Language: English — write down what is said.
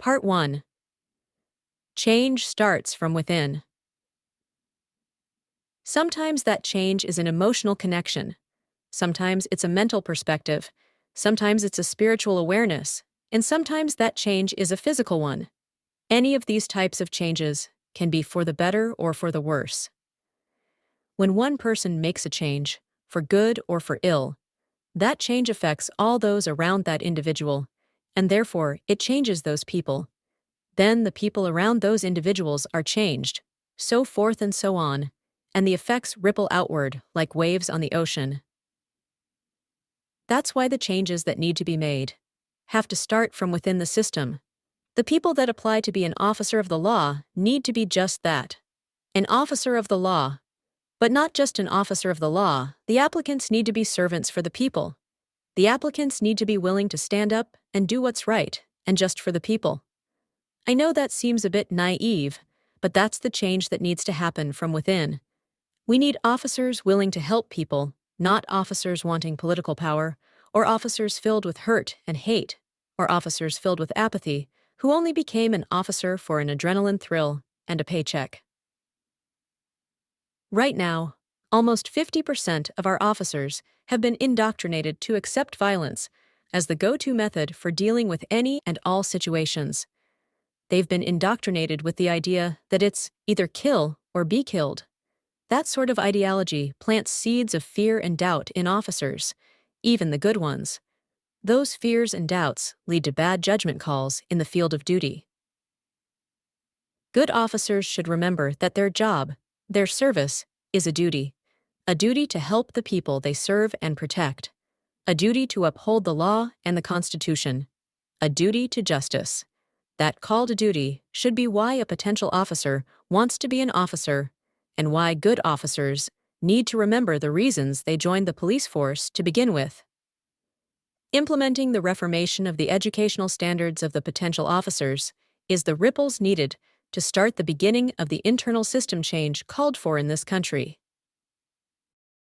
Part 1. Change starts from within. Sometimes that change is an emotional connection. Sometimes it's a mental perspective. Sometimes it's a spiritual awareness. And sometimes that change is a physical one. Any of these types of changes can be for the better or for the worse. When one person makes a change, for good or for ill, that change affects all those around that individual, and therefore it changes those people. Then the people around those individuals are changed, so forth and so on, and the effects ripple outward like waves on the ocean. That's why the changes that need to be made have to start from within the system. The people that apply to be an officer of the law need to be just that, an officer of the law. But not just an officer of the law, the applicants need to be servants for the people. The applicants need to be willing to stand up and do what's right, and just for the people. I know that seems a bit naive, but that's the change that needs to happen from within. We need officers willing to help people, not officers wanting political power, or officers filled with hurt and hate, or officers filled with apathy, who only became an officer for an adrenaline thrill and a paycheck. Right now, almost 50% of our officers have been indoctrinated to accept violence as the go-to method for dealing with any and all situations. They've been indoctrinated with the idea that it's either kill or be killed. That sort of ideology plants seeds of fear and doubt in officers, even the good ones. Those fears and doubts lead to bad judgment calls in the field of duty. Good officers should remember that their job, their service, is a duty to help the people they serve and protect, a duty to uphold the law and the Constitution, a duty to justice. That call to duty should be why a potential officer wants to be an officer, and why good officers need to remember the reasons they joined the police force to begin with. Implementing the reformation of the educational standards of the potential officers is the ripples needed to start the beginning of the internal system change called for in this country.